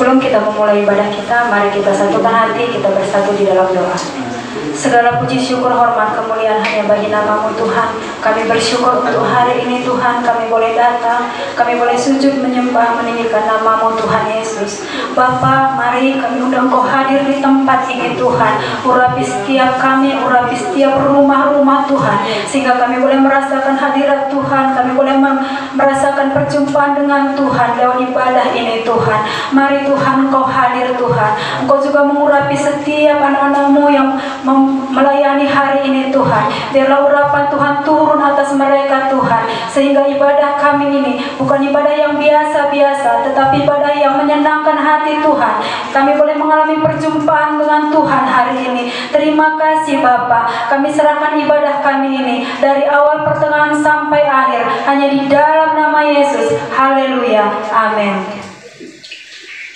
Sebelum kita memulai ibadah kita, mari kita satukan hati, kita bersatu di dalam doa. Segala puji syukur hormat kemuliaan hanya bagi nama-Mu Tuhan. Kami bersyukur untuk hari ini Tuhan, kami boleh datang, kami boleh sujud menyembah meninggikan nama-Mu Tuhan Yesus. Bapa, mari kami undang Kau hadir di tempat ini Tuhan. Urapi setiap kami, urapi setiap rumah-rumah Tuhan, sehingga kami boleh merasakan hadirat Tuhan, kami boleh merasakan perjumpaan dengan Tuhan lewat ibadah ini Tuhan. Mari Tuhan Engkau hadir Tuhan. Engkau juga mengurapi setiap anak-anak-Mu yang melayani hari ini Tuhan. Biarlah urapan Tuhan turun atas mereka Tuhan, sehingga ibadah kami ini bukan ibadah yang biasa-biasa, tetapi ibadah yang menyenangkan hati Tuhan. Kami boleh mengalami perjumpaan dengan Tuhan hari ini. Terima kasih Bapa. Kami serahkan ibadah kami ini dari awal pertengahan sampai akhir hanya di dalam nama Yesus. Haleluya. Amin.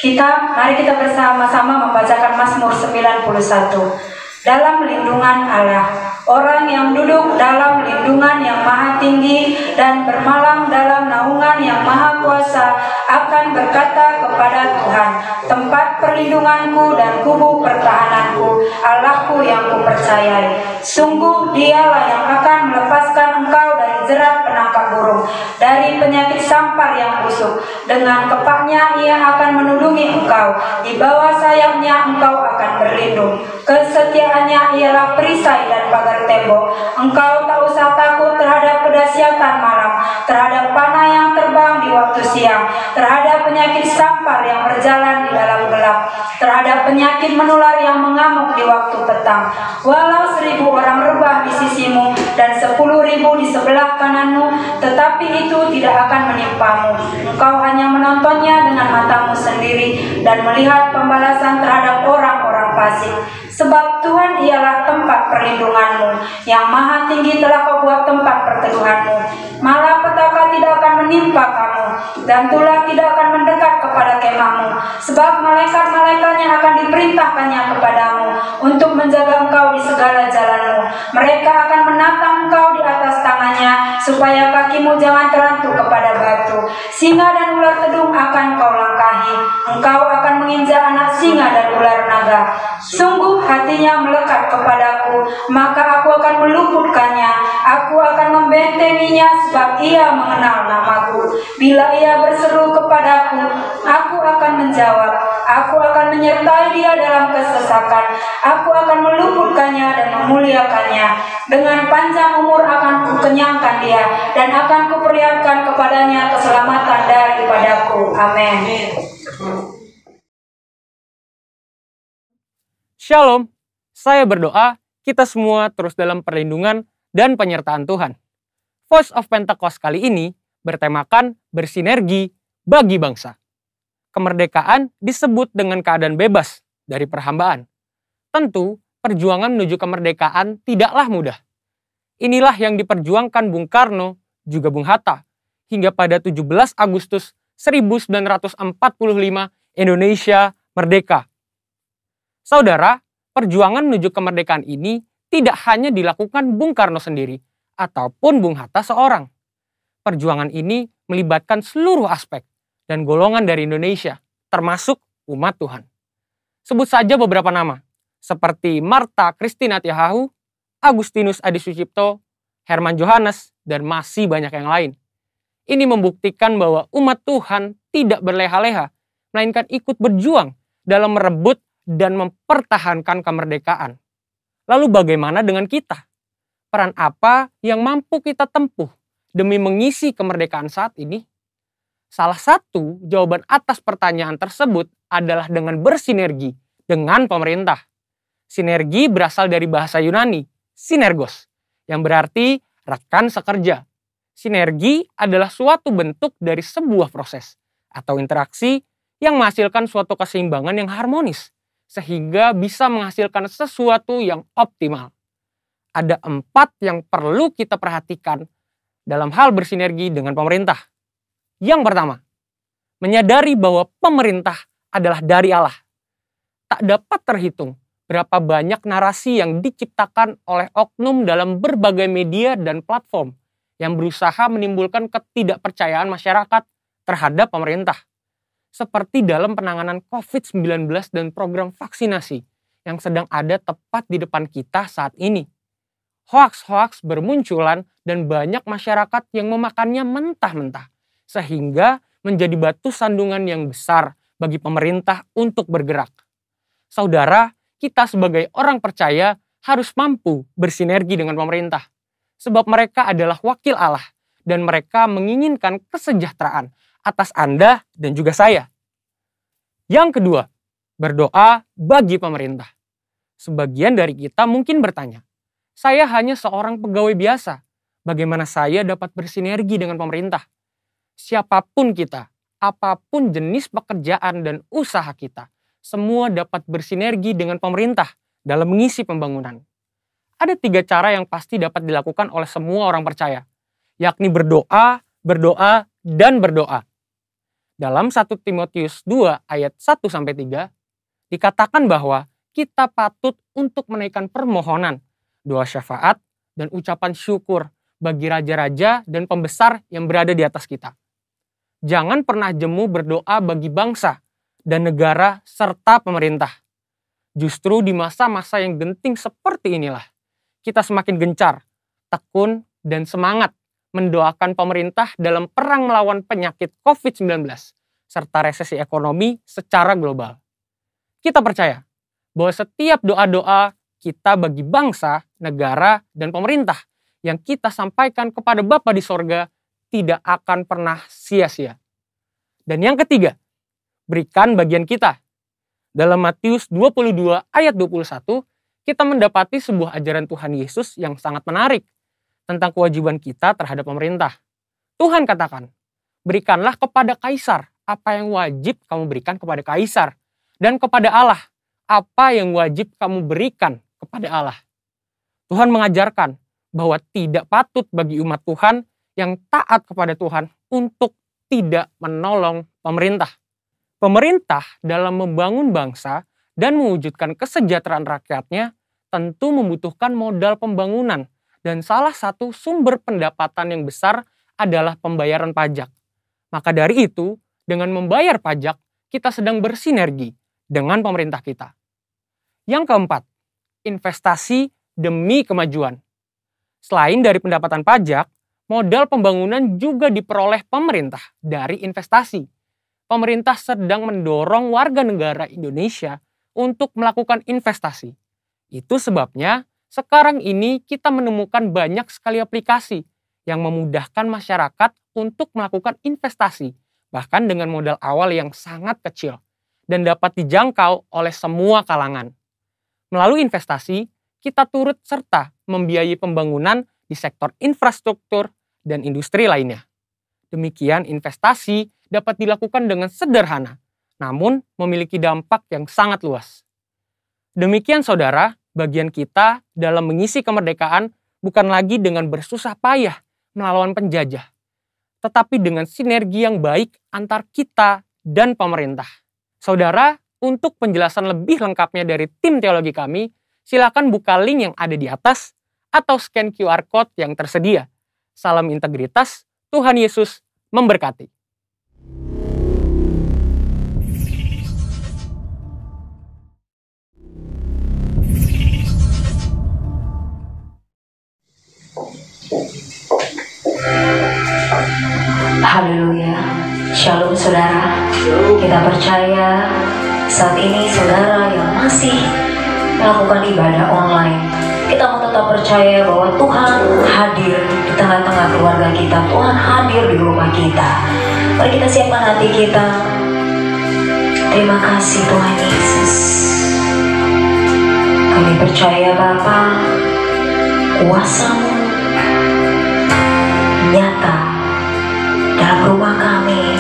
Mari kita bersama-sama membacakan Mazmur 91. Dalam lindungan Allah, orang yang duduk dalam lindungan yang maha tinggi dan bermalam dalam naungan yang maha kuasa akan berkata kepada Tuhan, tempat perlindunganku dan kubu pertahananku, Allahku yang kupercayai. Sungguh Dialah yang akan melepaskan engkau dari jerat penangkap burung, dari penyakit sampar yang busuk. Dengan kepaknya Ia akan melindungi engkau, di bawah sayapnya engkau akan berlindung. Kesetiaannya ialah perisai dan pagar tembok. Engkau tak usah takut terhadap kedahsyatan malam, terhadap panah yang terbang di waktu siang, terhadap penyakit sampar yang berjalan di dalam gelap, terhadap penyakit menular yang mengamuk di waktu petang. Walau 1000 orang rebah di sisimu dan 10.000 di sebelah kananmu, tetapi itu tidak akan menimpamu. Engkau hanya menontonnya dengan matamu sendiri dan melihat pembalasan terhadap orang-orang fasik. Sebab Tuhan ialah tempat perlindunganmu, yang maha tinggi telah Kau buat tempat perteduhanmu. Malapetaka tidak akan menimpa kamu, dan tulah tidak akan mendekat kepada kemahmu. Sebab malaikat-malaikatnya akan diperintahkannya kepadamu untuk menjaga engkau di segala jalanmu. Mereka akan menatang engkau di atas tangannya, supaya kakimu jangan terantuk kepada batu. Singa dan ular tedung akan kau langkahi. Engkau akan menginjak anak singa dan ular naga. Sungguh hatinya melekat kepadaku, maka aku akan meluputkannya. Aku akan membentenginya, sebab ia mengenal namaku. Bila ia berseru kepadaku, aku akan menjawab. Aku akan menyertai dia dalam kesesakan. Aku akan meluputkannya dan memuliakannya. Dengan panjang umur akan kukenyangkan dia, dan akan kuperlihatkan kepadanya keselamatan daripadaku. Amin. Shalom, saya berdoa kita semua terus dalam perlindungan dan penyertaan Tuhan. Voice of Pentecost kali ini bertemakan bersinergi bagi bangsa. Kemerdekaan disebut dengan keadaan bebas dari perhambaan. Tentu, perjuangan menuju kemerdekaan tidaklah mudah. Inilah yang diperjuangkan Bung Karno, juga Bung Hatta, hingga pada 17 Agustus 1945 Indonesia merdeka. Saudara, perjuangan menuju kemerdekaan ini tidak hanya dilakukan Bung Karno sendiri ataupun Bung Hatta seorang. Perjuangan ini melibatkan seluruh aspek dan golongan dari Indonesia, termasuk umat Tuhan. Sebut saja beberapa nama, seperti Martha Christina Tiahahu, Agustinus Adi Sucipto, Herman Johannes, dan masih banyak yang lain. Ini membuktikan bahwa umat Tuhan tidak berleha-leha, melainkan ikut berjuang dalam merebut dan mempertahankan kemerdekaan. Lalu bagaimana dengan kita? Peran apa yang mampu kita tempuh demi mengisi kemerdekaan saat ini? Salah satu jawaban atas pertanyaan tersebut adalah dengan bersinergi dengan pemerintah. Sinergi berasal dari bahasa Yunani, sinergos, yang berarti rekan sekerja. Sinergi adalah suatu bentuk dari sebuah proses atau interaksi yang menghasilkan suatu keseimbangan yang harmonis, sehingga bisa menghasilkan sesuatu yang optimal. Ada 4 yang perlu kita perhatikan dalam hal bersinergi dengan pemerintah. Yang pertama, menyadari bahwa pemerintah adalah dari Allah. Tak dapat terhitung berapa banyak narasi yang diciptakan oleh oknum dalam berbagai media dan platform yang berusaha menimbulkan ketidakpercayaan masyarakat terhadap pemerintah. seperti dalam penanganan COVID-19 dan program vaksinasi yang sedang ada tepat di depan kita saat ini. Hoaks-hoaks bermunculan dan banyak masyarakat yang memakannya mentah-mentah, sehingga menjadi batu sandungan yang besar bagi pemerintah untuk bergerak. Saudara, kita sebagai orang percaya harus mampu bersinergi dengan pemerintah, sebab mereka adalah wakil Allah dan mereka menginginkan kesejahteraan atas Anda dan juga saya. Yang kedua, berdoa bagi pemerintah. Sebagian dari kita mungkin bertanya, saya hanya seorang pegawai biasa, bagaimana saya dapat bersinergi dengan pemerintah? Siapapun kita, apapun jenis pekerjaan dan usaha kita, semua dapat bersinergi dengan pemerintah dalam mengisi pembangunan. Ada 3 cara yang pasti dapat dilakukan oleh semua orang percaya, yakni berdoa, berdoa, dan berdoa. Dalam 1 Timotius 2 ayat 1-3, dikatakan bahwa kita patut untuk menaikkan permohonan, doa syafaat, dan ucapan syukur bagi raja-raja dan pembesar yang berada di atas kita. Jangan pernah jemu berdoa bagi bangsa dan negara serta pemerintah. Justru di masa-masa yang genting seperti inilah, kita semakin gencar, tekun, dan semangat mendoakan pemerintah dalam perang melawan penyakit COVID-19 serta resesi ekonomi secara global. Kita percaya bahwa setiap doa-doa kita bagi bangsa, negara, dan pemerintah yang kita sampaikan kepada Bapa di sorga tidak akan pernah sia-sia. Dan yang ketiga, berikan bagian kita. Dalam Matius 22 ayat 21, kita mendapati sebuah ajaran Tuhan Yesus yang sangat menarik tentang kewajiban kita terhadap pemerintah. Tuhan katakan, berikanlah kepada kaisar apa yang wajib kamu berikan kepada kaisar, dan kepada Allah apa yang wajib kamu berikan kepada Allah. Tuhan mengajarkan bahwa tidak patut bagi umat Tuhan yang taat kepada Tuhan untuk tidak menolong pemerintah. Pemerintah dalam membangun bangsa dan mewujudkan kesejahteraan rakyatnya tentu membutuhkan modal pembangunan, dan salah satu sumber pendapatan yang besar adalah pembayaran pajak. Maka dari itu, dengan membayar pajak, kita sedang bersinergi dengan pemerintah kita. Yang keempat, investasi demi kemajuan. Selain dari pendapatan pajak, modal pembangunan juga diperoleh pemerintah dari investasi. Pemerintah sedang mendorong warga negara Indonesia untuk melakukan investasi. Itu sebabnya sekarang ini kita menemukan banyak sekali aplikasi yang memudahkan masyarakat untuk melakukan investasi, bahkan dengan modal awal yang sangat kecil dan dapat dijangkau oleh semua kalangan. Melalui investasi, kita turut serta membiayai pembangunan di sektor infrastruktur dan industri lainnya. Demikian investasi dapat dilakukan dengan sederhana, namun memiliki dampak yang sangat luas. Demikian saudara, bagian kita dalam mengisi kemerdekaan bukan lagi dengan bersusah payah melawan penjajah, tetapi dengan sinergi yang baik antar kita dan pemerintah. Saudara, untuk penjelasan lebih lengkapnya dari tim teologi kami, silakan buka link yang ada di atas atau scan QR Code yang tersedia. Salam integritas, Tuhan Yesus memberkati. Haleluya. Shalom saudara. Kita percaya saat ini saudara yang masih melakukan ibadah online, kita mau tetap percaya bahwa Tuhan hadir di tengah-tengah keluarga kita. Tuhan hadir di rumah kita. Mari kita siapkan hati kita. Terima kasih Tuhan Yesus. Kami percaya Bapa, kuasa-Mu nyata dalam rumah kami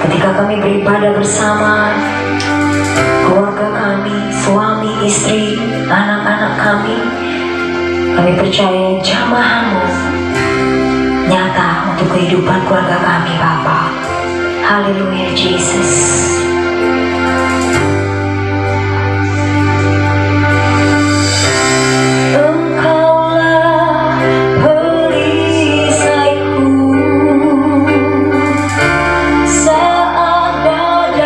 ketika kami beribadah bersama keluarga kami, suami, istri, anak-anak kami. Kami percaya jamaah-Mu nyata untuk kehidupan keluarga kami Bapa. Haleluya Jesus. Saat badai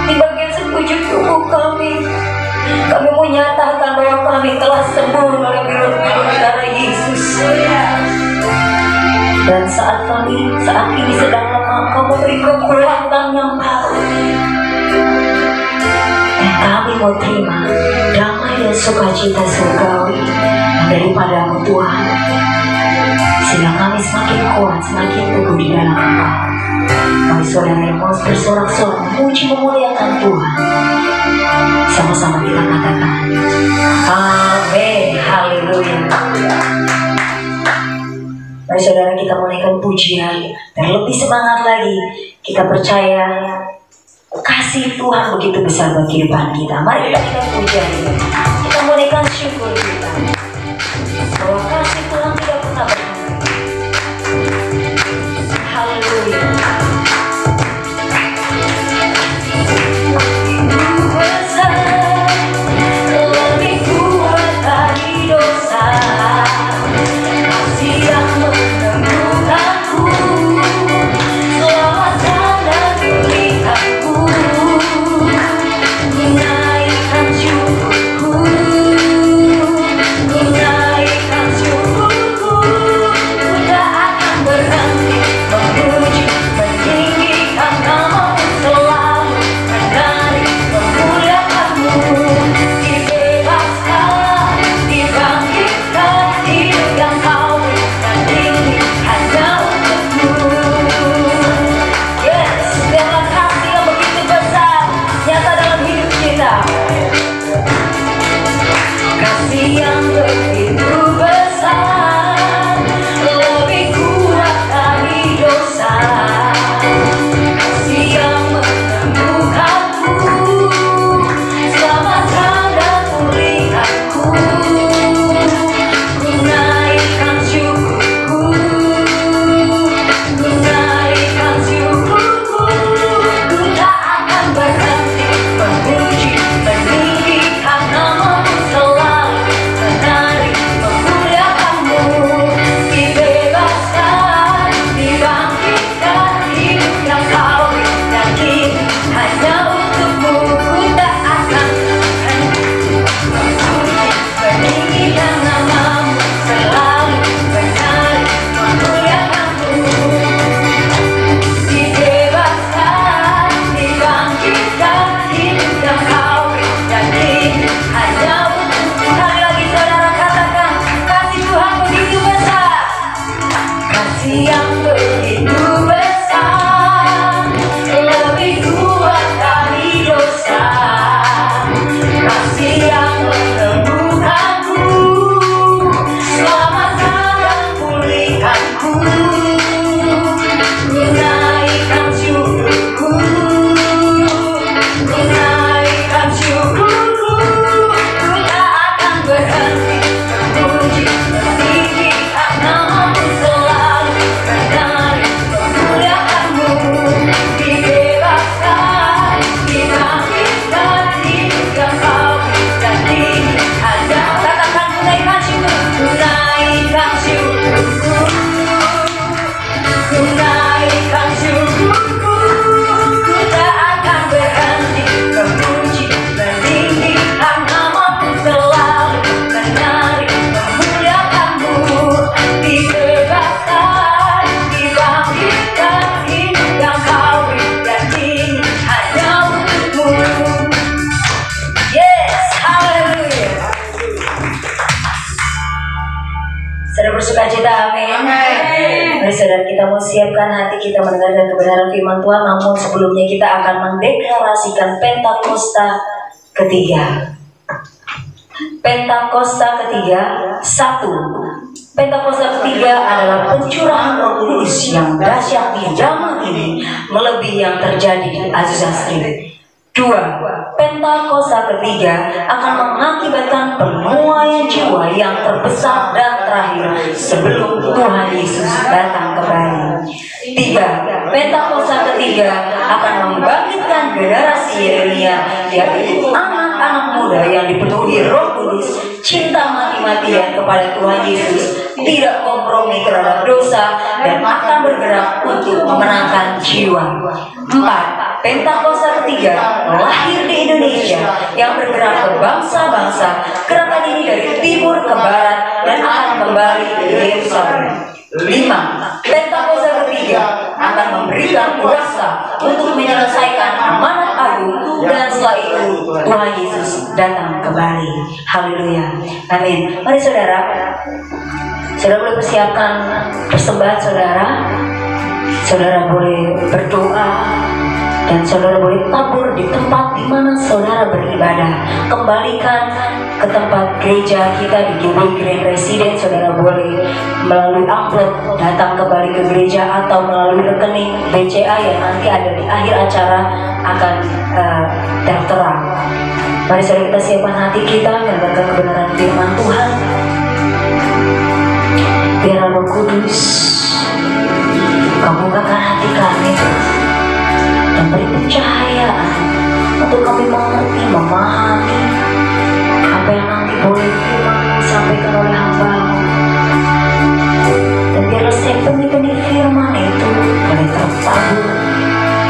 di bagian sekujur tubuh kami. Kami menyatakan bahwa kami telah sembuh oleh birut-birut darah Yesus. Dan saat ini sedang lemah, Kau memberi kekuatan yang baru. Dan kami mau terima damai dan sukacita surgawi daripada-Mu Tuhan, sehingga kami semakin kuat, semakin teguh di dalam Engkau. Kami saudara yang mau bersorak-sorak memuji memuliakan Tuhan, sama-sama kita katakan amin, haleluya. Mari saudara kita menaikkan pujian dan lebih semangat lagi. Kita percaya kasih Tuhan begitu besar bagi kehidupan kita. Mari kita naikkan pujian ini. Kita menaikkan syukur kita bahwa kasih Tuhan tidak pernah berhenti. Haleluya. Saudara kita mau siapkan hati kita mendengarkan kebenaran firman Tuhan. Namun sebelumnya kita akan mendeklarasikan Pentakosta ketiga. Pentakosta ketiga, 1. Pentakosta ketiga adalah pencurahan Roh Kudus yang dahsyat di zaman ini melebihi yang terjadi di Azusa Street. 2. Pentakosta ketiga akan mengakibatkan penuaian jiwa yang terbesar dan terakhir sebelum Tuhan Yesus datang kembali. 3. Pentakosta ketiga akan membangkitkan generasi Yeremia, yaitu anak-anak muda yang dipenuhi Roh Kudus, cinta mati-matian kepada Tuhan Yesus, tidak kompromi terhadap dosa, dan akan bergerak untuk memenangkan jiwa. 4. Pentakosta ketiga lahir di Indonesia yang bergerak ke bangsa-bangsa. Gerakan ini dari timur ke barat dan akan kembali ke Yerusalem. 5. Pentakosta ketiga akan memberikan kuasa untuk menyelesaikan amanat agung, dan setelah itu Tuhan Yesus datang kembali. Haleluya. Amin. Mari saudara boleh persiapkan persembahan saudara. Saudara boleh berdoa dan saudara boleh tabur di tempat di mana saudara beribadah. Kembalikan ke tempat gereja kita di GBI Grand Residence. Saudara boleh melalui amplop datang kembali ke gereja atau melalui rekening BCA yang nanti ada di akhir acara akan tertera. Mari saudara kita siapkan hati kita mendengarkan kebenaran firman Tuhan. Biar Roh Kudus Kau bukakan hati kami dan beri pencahayaan untuk kami mengerti, memahami apa yang nanti boleh firman disampaikan oleh hamba-Mu. Dan biarlah setiap benih-benih firman itu boleh tertabur,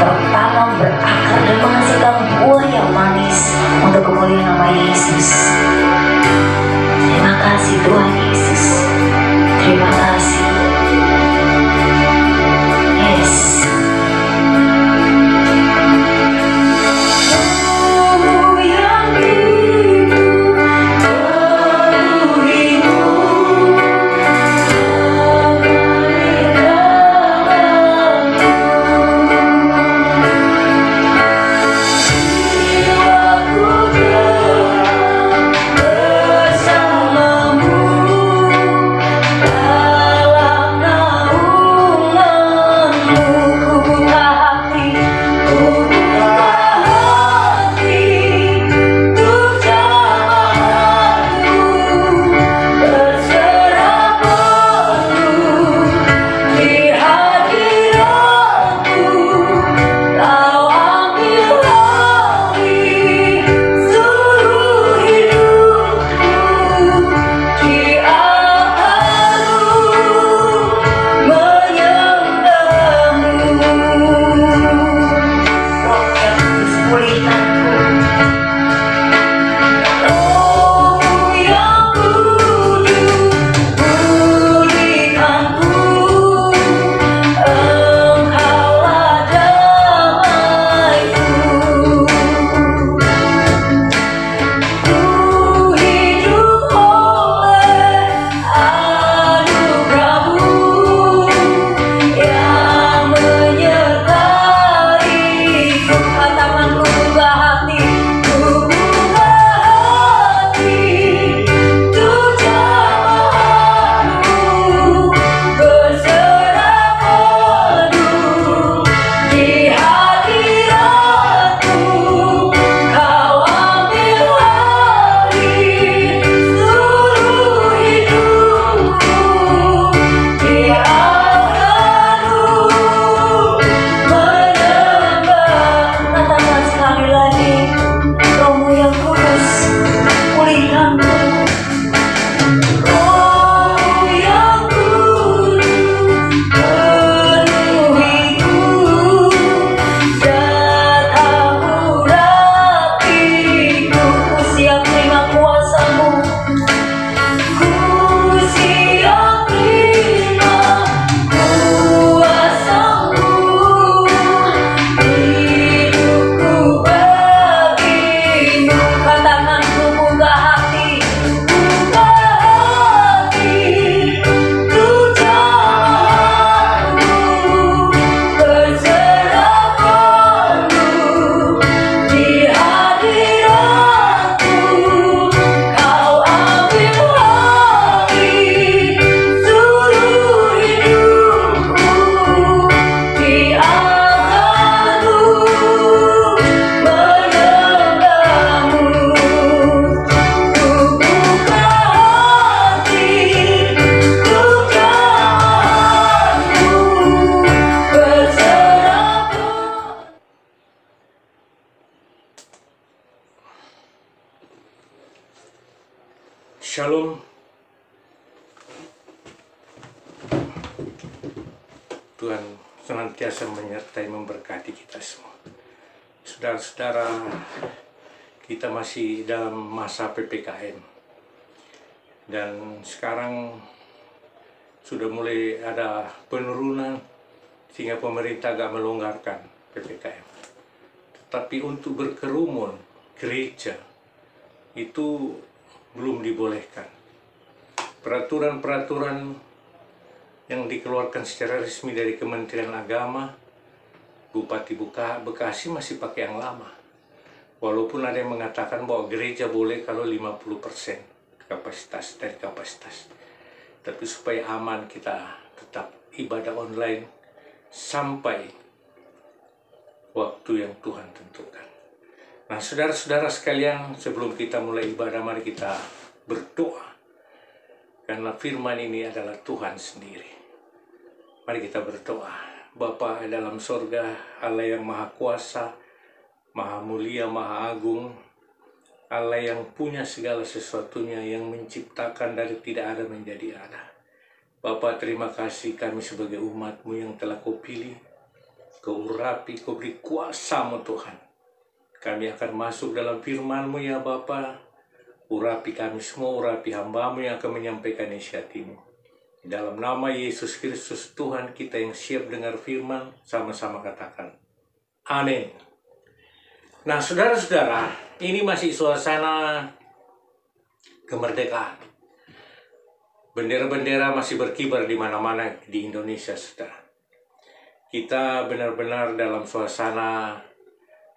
tertanam, berakar dan menghasilkan buah yang manis untuk kemuliaan nama Yesus. Terima kasih Tuhan Yesus. Terima kasih. Shalom. Tuhan senantiasa menyertai memberkati kita semua. Saudara-saudara, kita masih dalam masa PPKM dan sekarang sudah mulai ada penurunan sehingga pemerintah agak melonggarkan PPKM. Tetapi untuk berkerumun gereja itu belum dibolehkan. Peraturan-peraturan yang dikeluarkan secara resmi dari Kementerian Agama, Bupati Bekasi masih pakai yang lama. Walaupun ada yang mengatakan bahwa gereja boleh kalau 50% kapasitas dari kapasitas. Tapi supaya aman kita tetap ibadah online sampai waktu yang Tuhan tentukan. Nah, saudara-saudara sekalian, sebelum kita mulai ibadah, mari kita berdoa. Karena firman ini adalah Tuhan sendiri. Mari kita berdoa. Bapa dalam sorga, Allah yang maha kuasa, maha mulia, maha agung, Allah yang punya segala sesuatunya, yang menciptakan dari tidak ada menjadi ada. Bapa, terima kasih kami sebagai umat-Mu yang telah Kau pilih, Kau urapi, Kau beri kuasa-Mu Tuhan. Kami akan masuk dalam firman-Mu ya Bapa. Urapi kami semua, urapi hamba-Mu yang akan menyampaikan isi hati-Mu. Dalam nama Yesus Kristus Tuhan kita yang siap dengar firman, sama-sama katakan. Amin. Nah, saudara-saudara, ini masih suasana kemerdekaan. Bendera-bendera masih berkibar di mana-mana di Indonesia, saudara. Kita benar-benar dalam suasana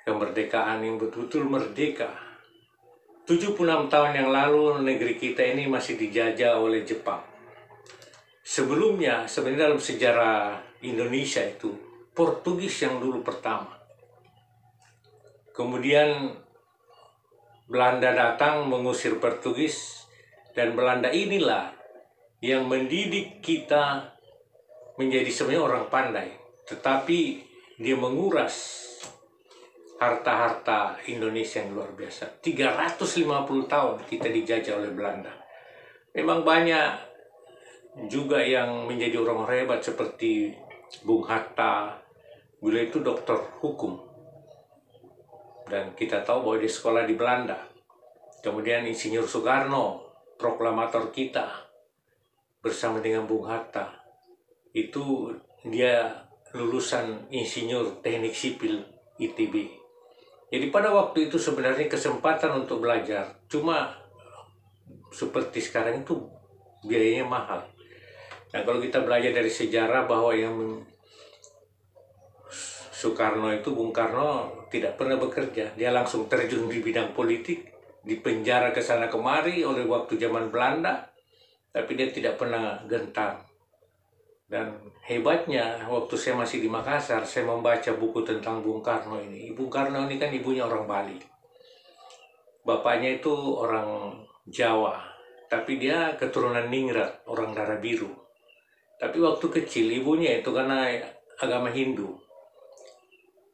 kemerdekaan yang betul-betul merdeka. 76 tahun yang lalu negeri kita ini masih dijajah oleh Jepang. Sebelumnya, sebenarnya dalam sejarah Indonesia itu, Portugis yang dulu pertama. Kemudian Belanda datang mengusir Portugis, dan Belanda inilah yang mendidik kita menjadi sebenarnya orang pandai. Tetapi dia menguras harta-harta Indonesia yang luar biasa. 350 tahun kita dijajah oleh Belanda. Memang banyak juga yang menjadi orang hebat seperti Bung Hatta. Beliau itu doktor hukum. Dan kita tahu bahwa dia sekolah di Belanda. Kemudian Insinyur Soekarno, proklamator kita, bersama dengan Bung Hatta. Itu dia lulusan Insinyur Teknik Sipil ITB. Jadi pada waktu itu sebenarnya kesempatan untuk belajar. Cuma seperti sekarang itu biayanya mahal. Nah, kalau kita belajar dari sejarah bahwa yang Soekarno itu, Bung Karno tidak pernah bekerja. Dia langsung terjun di bidang politik, dipenjara ke sana kemari oleh waktu zaman Belanda, tapi dia tidak pernah gentar. Dan hebatnya, waktu saya masih di Makassar, saya membaca buku tentang Bung Karno ini. Bung Karno ini kan ibunya orang Bali. Bapaknya itu orang Jawa, tapi dia keturunan Ningrat, orang darah biru. Tapi waktu kecil ibunya itu karena agama Hindu.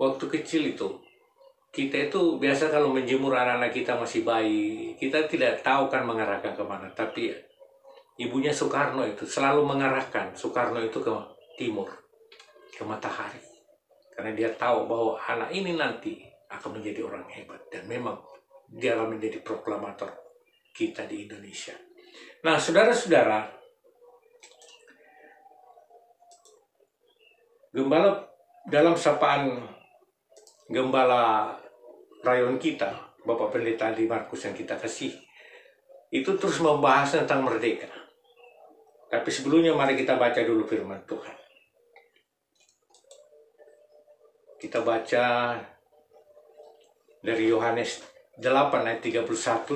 Waktu kecil itu kita itu biasa kalau menjemur anak-anak kita masih bayi, kita tidak tahu kan mengarahkan kemana. Tapi ibunya Soekarno itu selalu mengarahkan Soekarno itu ke timur, ke matahari. Karena dia tahu bahwa anak ini nanti akan menjadi orang hebat. Dan memang dia akan menjadi proklamator kita di Indonesia. Nah, saudara-saudara, Gembala dalam sapaan Gembala rayon kita, Bapak Pendeta Andi Markus yang kita kasih, itu terus membahas tentang merdeka. Tapi sebelumnya mari kita baca dulu firman Tuhan. Kita baca dari Yohanes 8 ayat 31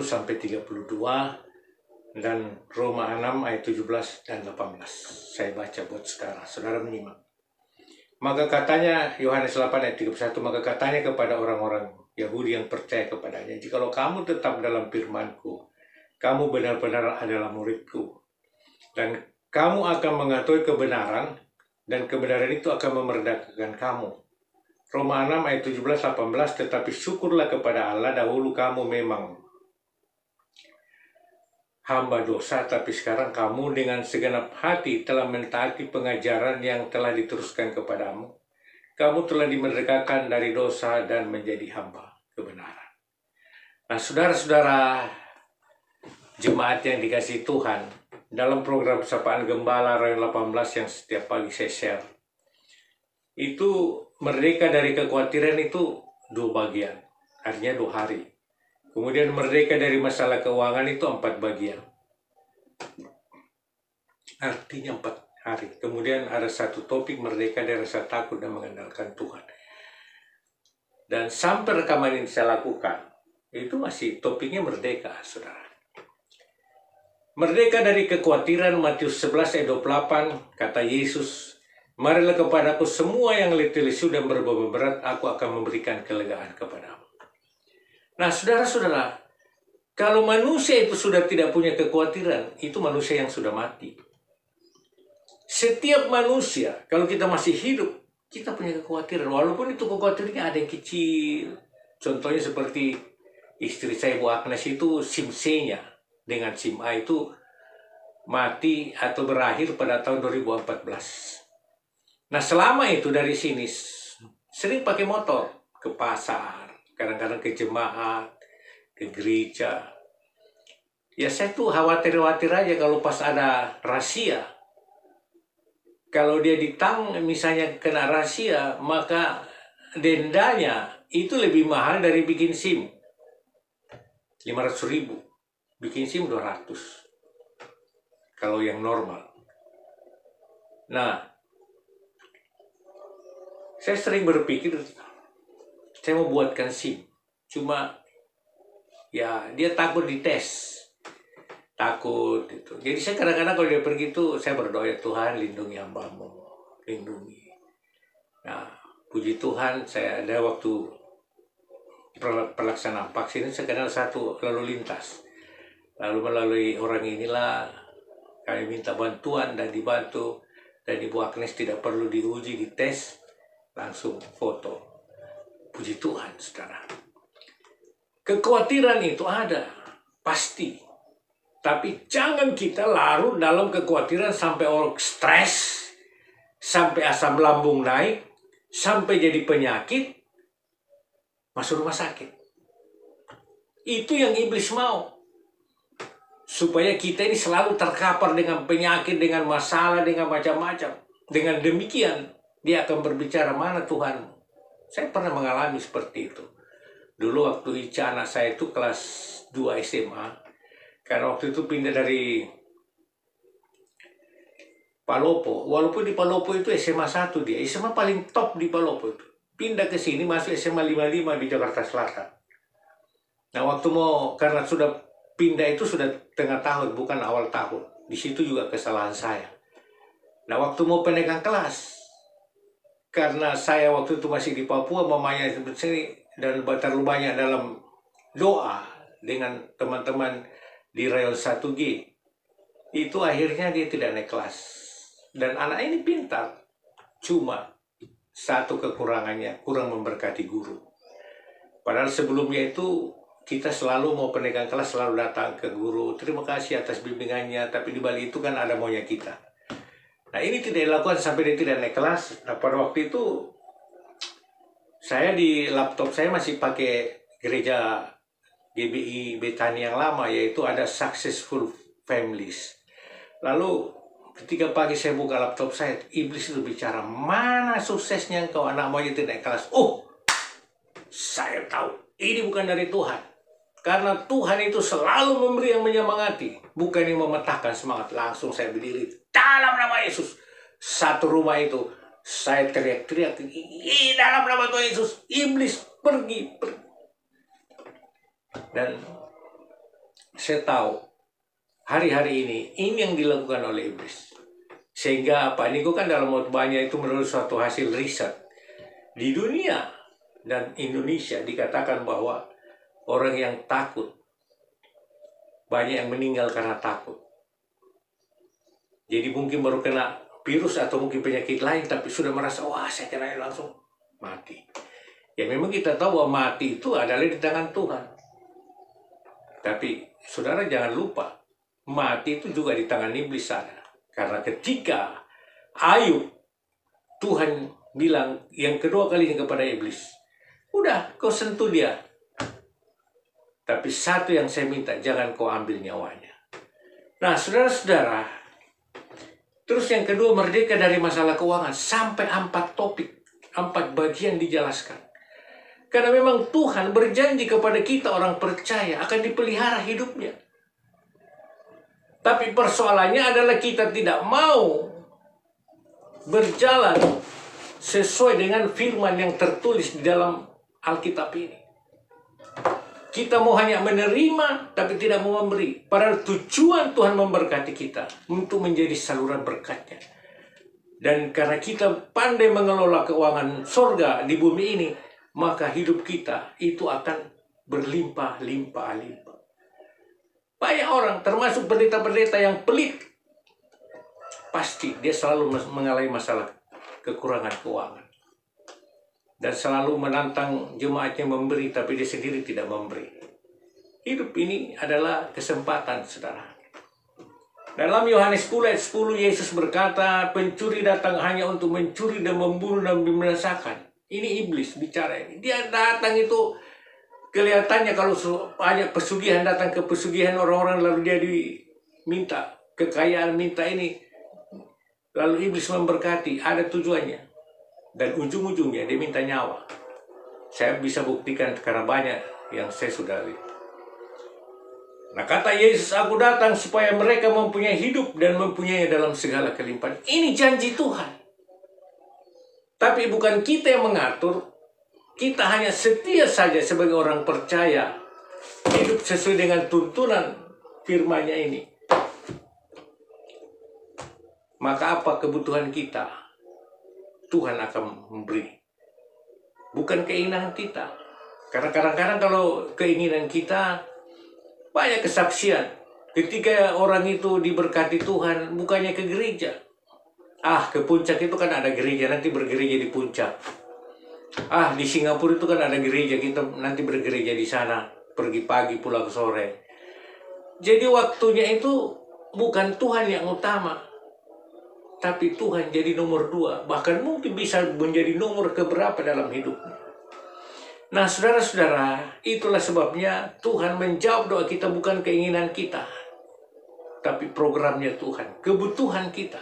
sampai 32 dan Roma 6 ayat 17 dan 18. Saya baca buat saudara. Saudara menyimak. Maka katanya, Yohanes 8 ayat 31, maka katanya kepada orang-orang Yahudi yang percaya kepadanya, jikalau kamu tetap dalam firman-Ku, kamu benar-benar adalah murid-Ku, dan kamu akan mengetahui kebenaran, dan kebenaran itu akan memerdekakan kamu. Roma 6 ayat 17-18, tetapi syukurlah kepada Allah, dahulu kamu memang hamba dosa, tapi sekarang kamu dengan segenap hati telah mentaati pengajaran yang telah diteruskan kepadamu. kamu telah dimerdekakan dari dosa dan menjadi hamba kebenaran. Nah, saudara-saudara jemaat yang dikasihi Tuhan, dalam program Sapaan Gembala Rayon 18 yang setiap pagi saya share, itu merdeka dari kekhawatiran itu 2 bagian, artinya 2 hari. Kemudian merdeka dari masalah keuangan itu 4 bagian, artinya 4 hari. Kemudian ada 1 topik merdeka dari rasa takut dan mengandalkan Tuhan. Dan sampai rekaman ini saya lakukan, itu masih topiknya merdeka, saudara. Merdeka dari kekhawatiran, Matius 11 ayat 28, kata Yesus, marilah kepadaku semua yang letih lesu dan berbeban berat, aku akan memberikan kelegaan kepadamu. Nah, saudara-saudara, kalau manusia itu sudah tidak punya kekhawatiran, itu manusia yang sudah mati. Setiap manusia, kalau kita masih hidup, kita punya kekhawatiran. Walaupun itu kekhawatirannya ada yang kecil. Contohnya seperti istri saya, Bu Agnes, itu SIM C-nya dengan SIM A itu mati atau berakhir pada tahun 2014. Nah, selama itu dari sini sering pakai motor ke pasar, kadang-kadang ke jemaat, ke gereja. Ya saya tuh khawatir aja kalau pas ada rahasia. Kalau dia misalnya kena rahasia, maka dendanya itu lebih mahal dari bikin SIM. 500.000. Bikin SIM 200. Kalau yang normal. Nah, saya sering berpikir, saya mau buatkan SIM. Cuma, ya dia takut dites. Takut itu. Jadi saya kadang-kadang kalau dia pergi itu, saya berdoa, ya Tuhan lindungi hamba-Mu. Lindungi. Nah, puji Tuhan, saya ada waktu pelaksanaan vaksin, saya kenal satu lalu lintas. Lalu melalui orang inilah kami minta bantuan dan dibantu. Dan Ibu Agnes tidak perlu diuji, dites, langsung foto. Puji Tuhan, saudara. Kekhawatiran itu ada, pasti. Tapi jangan kita larut dalam kekhawatiran sampai orang stres, sampai asam lambung naik, sampai jadi penyakit, masuk rumah sakit. Itu yang iblis mau. Supaya kita ini selalu terkapar dengan penyakit, dengan masalah, dengan macam-macam. Dengan demikian, dia akan berbicara, mana Tuhan? Saya pernah mengalami seperti itu. Dulu waktu Ica, anak saya itu kelas 2 SMA. Karena waktu itu pindah dari Palopo. Walaupun di Palopo itu SMA 1 dia. SMA paling top di Palopo itu. Pindah ke sini, masuk SMA 55 di Jakarta Selatan. Nah, waktu karena sudah pindah itu sudah tengah tahun, bukan awal tahun. Di situ juga kesalahan saya. Nah, waktu mau penegang kelas, karena saya waktu itu masih di Papua, mamanya seperti ini, dan terlalu banyak dalam doa dengan teman-teman di Rayon 1G, itu akhirnya dia tidak naik kelas. Dan anak ini pintar, cuma satu kekurangannya, kurang memberkati guru. Padahal sebelumnya itu kita selalu mau penegang kelas selalu datang ke guru, terima kasih atas bimbingannya, tapi di balik itu kan ada maunya kita. Nah, ini tidak dilakukan sampai dia tidak naik kelas. Nah, pada waktu itu saya di laptop saya masih pakai gereja GBI Betani yang lama, yaitu ada Successful Families. Lalu ketika pagi saya buka laptop saya, iblis itu bicara, mana suksesnya engkau anak mau itu naik kelas? Oh, saya tahu ini bukan dari Tuhan. Karena Tuhan itu selalu memberi yang menyemangati, bukan yang mematahkan semangat. Langsung saya berdiri, dalam nama Yesus. Satu rumah itu, saya teriak-teriak, dalam nama Tuhan Yesus, iblis pergi. Dan saya tahu, hari-hari ini yang dilakukan oleh iblis. Sehingga apa, ini kan dalam khotbahnya itu menurut suatu hasil riset. Di dunia dan Indonesia dikatakan bahwa orang yang takut, banyak yang meninggal karena takut. Jadi mungkin baru kena virus atau mungkin penyakit lain, tapi sudah merasa, wah saya kena langsung mati. Ya memang kita tahu bahwa mati itu adalah di tangan Tuhan. Tapi saudara jangan lupa, mati itu juga di tangan iblis sana. Karena ketika Ayub, Tuhan bilang yang kedua kalinya kepada iblis, udah kau sentuh dia. Tapi satu yang saya minta, jangan kau ambil nyawanya. Nah, saudara-saudara, terus yang kedua, merdeka dari masalah keuangan. Sampai 4 topik, 4 bagian dijelaskan. Karena memang Tuhan berjanji kepada kita orang percaya akan dipelihara hidupnya. Tapi persoalannya adalah kita tidak mau berjalan sesuai dengan firman yang tertulis di dalam Alkitab ini. Kita mau hanya menerima, tapi tidak mau memberi. Padahal tujuan Tuhan memberkati kita untuk menjadi saluran berkatnya. Dan karena kita pandai mengelola keuangan surga di bumi ini, maka hidup kita itu akan berlimpah-limpah-limpah. Banyak orang, termasuk pendeta-pendeta yang pelit, pasti dia selalu mengalami masalah kekurangan keuangan. Dan selalu menantang jemaatnya memberi, tapi dia sendiri tidak memberi. Hidup ini adalah kesempatan, saudara. Dalam Yohanes 10 ayat 10, Yesus berkata, pencuri datang hanya untuk mencuri dan membunuh dan membinasakan. Ini iblis bicara ini. Dia datang itu, kelihatannya kalau banyak pesugihan, datang ke pesugihan orang-orang, lalu dia diminta kekayaan, minta ini. Lalu iblis memberkati, ada tujuannya. Dan ujung-ujungnya dia minta nyawa. Saya bisa buktikan karena banyak yang saya sudah lihat. Nah, kata Yesus, aku datang supaya mereka mempunyai hidup dan mempunyai dalam segala kelimpahan. Ini janji Tuhan. Tapi bukan kita yang mengatur. Kita hanya setia saja sebagai orang percaya. Hidup sesuai dengan tuntunan firman-Nya ini. Maka apa kebutuhan kita? Tuhan akan memberi. Bukan keinginan kita. Karena kadang-kadang kalau keinginan kita, banyak kesaksian. Ketika orang itu diberkati Tuhan, bukannya ke gereja. Ke puncak itu kan ada gereja, nanti bergereja di puncak. Di Singapura itu kan ada gereja, kita nanti bergereja di sana. Pergi pagi, pulang sore. Jadi waktunya itu bukan Tuhan yang utama. Tapi Tuhan jadi nomor 2. Bahkan mungkin bisa menjadi nomor keberapa dalam hidupnya. Nah, saudara-saudara, itulah sebabnya Tuhan menjawab doa kita bukan keinginan kita. Tapi programnya Tuhan, kebutuhan kita.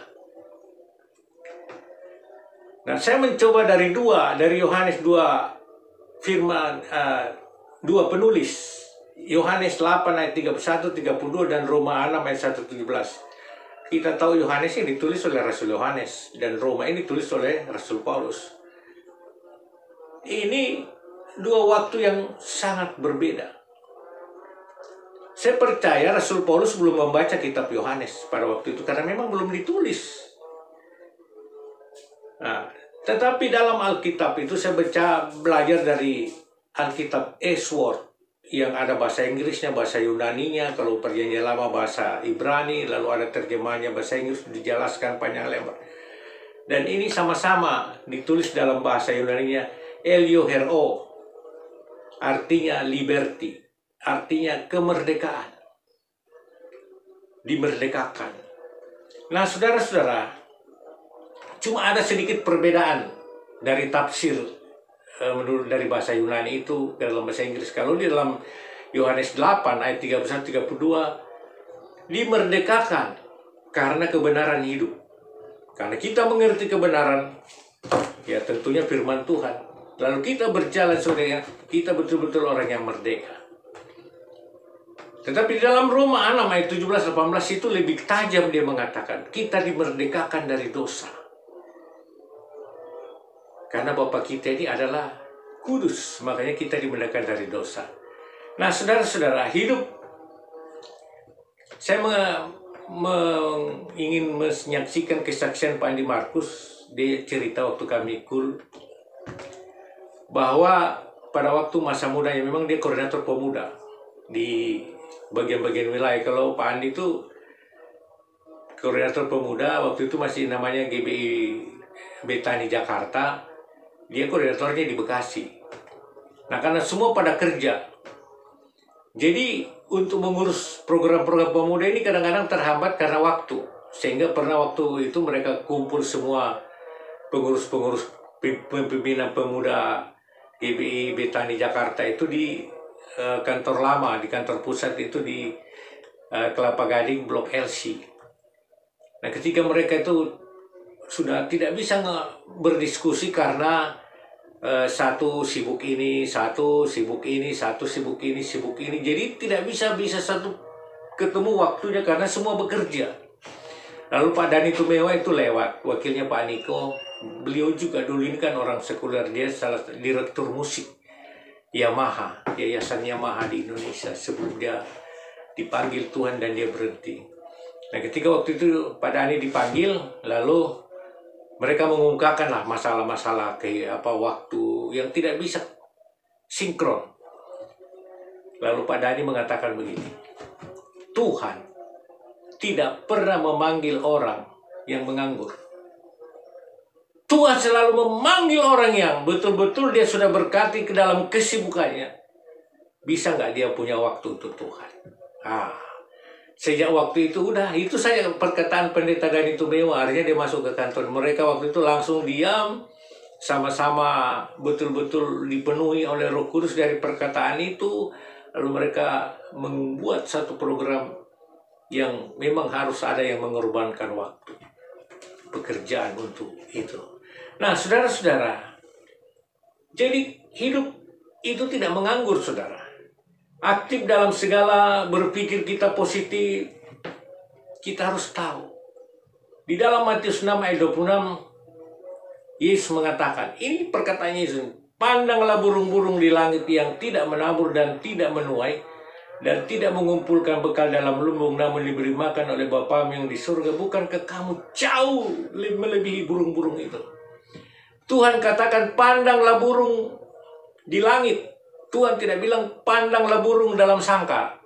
Nah, saya mencoba dari Yohanes 2 firman, 2 penulis. Yohanes 8 ayat 31, 32 dan Roma 6 ayat 1, 17. Kita tahu Yohanes ini ditulis oleh Rasul Yohanes dan Roma ini ditulis oleh Rasul Paulus. Ini 2 waktu yang sangat berbeda. Saya percaya Rasul Paulus belum membaca kitab Yohanes pada waktu itu karena memang belum ditulis. Nah, tetapi dalam Alkitab itu saya belajar dari Alkitab Eshword yang ada bahasa Inggrisnya, bahasa Yunaninya, kalau Perjanjian Lama bahasa Ibrani, lalu ada terjemahannya bahasa Inggris, dijelaskan panjang lebar. Dan ini sama-sama ditulis dalam bahasa Yunaninya Eliohero, artinya liberty, artinya kemerdekaan, dimerdekakan. Nah, saudara-saudara, cuma ada sedikit perbedaan dari tafsir menurut dari bahasa Yunani itu dalam bahasa Inggris. Kalau di dalam Yohanes 8 ayat 31-32, dimerdekakan karena kebenaran hidup. Karena kita mengerti kebenaran, ya tentunya firman Tuhan. Lalu kita berjalan sesuai, kita betul-betul orang yang merdeka. Tetapi di dalam Roma 6 ayat 17-18 itu lebih tajam, dia mengatakan kita dimerdekakan dari dosa. Karena Bapa kita ini adalah kudus, makanya kita dimerdekakan dari dosa. Nah, saudara-saudara, hidup, saya ingin menyaksikan kesaksian Pak Andi Markus. Dia cerita waktu kami kul, bahwa pada waktu masa mudanya memang dia koordinator pemuda di bagian-bagian wilayah. Kalau Pak Andi itu koordinator pemuda, waktu itu masih namanya GBI Betani Jakarta. Dia koordinatornya di Bekasi. Nah, karena semua pada kerja, jadi untuk mengurus program-program pemuda ini kadang-kadang terhambat karena waktu. Sehingga pernah waktu itu mereka kumpul semua pengurus-pengurus pimpinan pemuda GBI Betani Jakarta itu di kantor lama, di kantor pusat itu di Kelapa Gading Blok LC. Nah, ketika mereka itu sudah tidak bisa berdiskusi karena satu sibuk ini, satu sibuk ini, satu sibuk ini, sibuk ini. Jadi tidak bisa satu ketemu waktunya karena semua bekerja. Lalu Pak Dani Tumewa itu lewat, wakilnya Pak Niko. Beliau juga dulu ini kan orang sekuler, dia salah direktur musik Yamaha, Yayasan Yamaha di Indonesia sebelum dia dipanggil Tuhan dan dia berhenti. Nah, ketika waktu itu Pak Dani dipanggil, lalu mereka mengungkapkan lah masalah-masalah kayak waktu yang tidak bisa sinkron. Lalu Pak Dani mengatakan begini, Tuhan tidak pernah memanggil orang yang menganggur. Tuhan selalu memanggil orang yang betul-betul dia sudah berkati ke dalam kesibukannya. Bisa nggak dia punya waktu untuk Tuhan? Sejak waktu itu itu saja perkataan Pendeta Dani Tumewa. Artinya dia masuk ke kantor mereka waktu itu langsung diam, sama-sama betul-betul dipenuhi oleh Roh Kudus dari perkataan itu. Lalu mereka membuat satu program yang memang harus ada yang mengorbankan waktu, pekerjaan untuk itu. Nah, saudara-saudara, jadi hidup itu tidak menganggur, saudara. Aktif dalam segala, berpikir kita positif. Kita harus tahu. Di dalam Matius 6 ayat 26, Yesus mengatakan, ini perkataan Yesus, pandanglah burung-burung di langit yang tidak menabur dan tidak menuai, dan tidak mengumpulkan bekal dalam lumbung, namun diberi makan oleh Bapamu yang di surga. Bukankah kamu jauh melebihi burung-burung itu? Tuhan katakan, pandanglah burung di langit. Tuhan tidak bilang pandanglah burung dalam sangkar.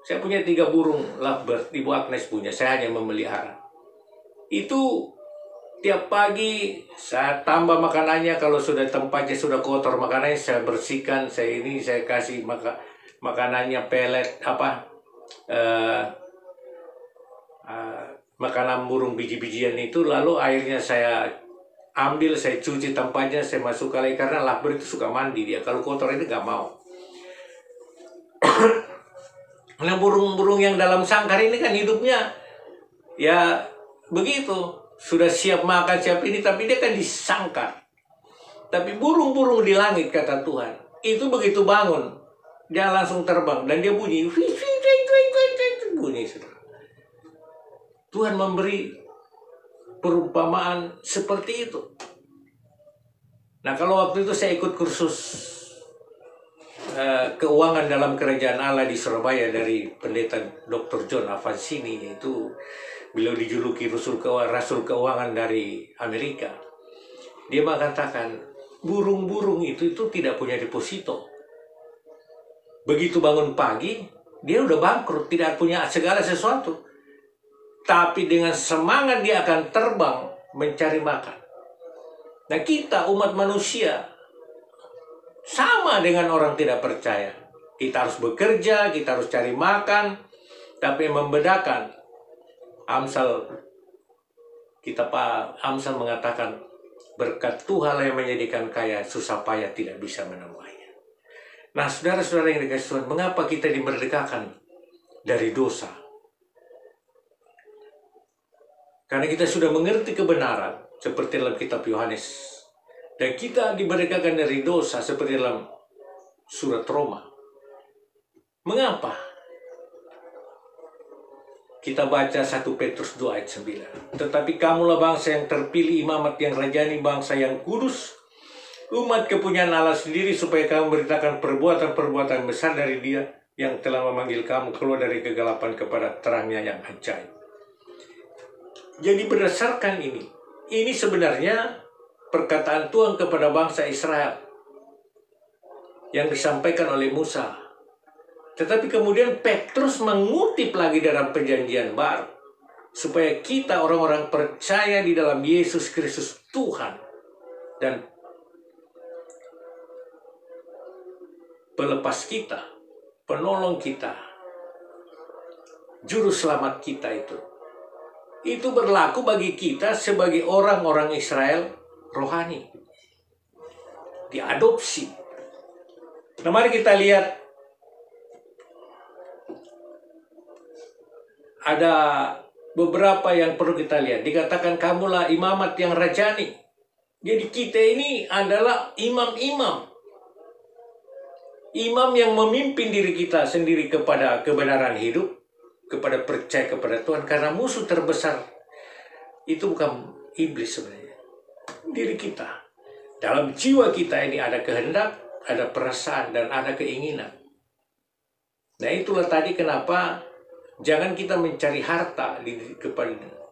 Saya punya 3 burung lovebird, Ibu Agnes punya, saya hanya memelihara. Itu tiap pagi saya tambah makanannya, kalau sudah tempatnya sudah kotor makanannya saya bersihkan, saya kasih makanannya pelet makanan burung biji-bijian itu, lalu airnya saya ambil, saya cuci tempatnya, saya masuk lagi karena lovebird itu suka mandi dia. Kalau kotor ini nggak mau. Nah, burung-burung yang dalam sangkar ini kan hidupnya ya begitu, sudah siap makan, siap ini, tapi dia kan di sangkar. Tapi burung-burung di langit, kata Tuhan, itu begitu bangun, dia langsung terbang dan dia bunyi, bunyi. Tuhan memberi perumpamaan seperti itu. Nah, kalau waktu itu saya ikut kursus keuangan dalam kerajaan Allah di Surabaya dari pendeta Dr. John Avancini, itu beliau dijuluki rasul keuangan dari Amerika. Dia mengatakan burung-burung itu tidak punya deposito. Begitu bangun pagi, dia udah bangkrut, tidak punya segala sesuatu. Tapi dengan semangat dia akan terbang mencari makan. Nah, kita umat manusia sama dengan orang tidak percaya. Kita harus bekerja, kita harus cari makan, tapi membedakan. Amsal mengatakan, berkat Tuhan yang menjadikan kaya, susah payah tidak bisa menemuinya. Nah, saudara-saudara yang dikasihi Tuhan, mengapa kita dimerdekakan dari dosa? Karena kita sudah mengerti kebenaran, seperti dalam kitab Yohanes. Dan kita dimerdekakan dari dosa, seperti dalam surat Roma. Mengapa? Kita baca 1 Petrus 2 ayat 9. Tetapi kamulah bangsa yang terpilih, imamat yang rajani, bangsa yang kudus, umat kepunyaan Allah sendiri, supaya kamu memberitakan perbuatan-perbuatan besar dari Dia yang telah memanggil kamu keluar dari kegelapan kepada terangnya yang ajaib. Jadi berdasarkan ini sebenarnya perkataan Tuhan kepada bangsa Israel yang disampaikan oleh Musa. Tetapi kemudian Petrus mengutip lagi dalam perjanjian baru, supaya kita orang-orang percaya di dalam Yesus Kristus Tuhan dan pelepas kita, penolong kita, juru selamat kita itu berlaku bagi kita sebagai orang-orang Israel rohani, diadopsi. Nah, mari kita lihat ada beberapa yang perlu kita lihat. Dikatakan kamulah imamat yang rajani. Jadi kita ini adalah imam-imam. Imam yang memimpin diri kita sendiri kepada kebenaran hidup, kepada percaya kepada Tuhan. Karena musuh terbesar itu bukan iblis sebenarnya, diri kita. Dalam jiwa kita ini ada kehendak, ada perasaan, dan ada keinginan. Nah, itulah tadi kenapa jangan kita mencari harta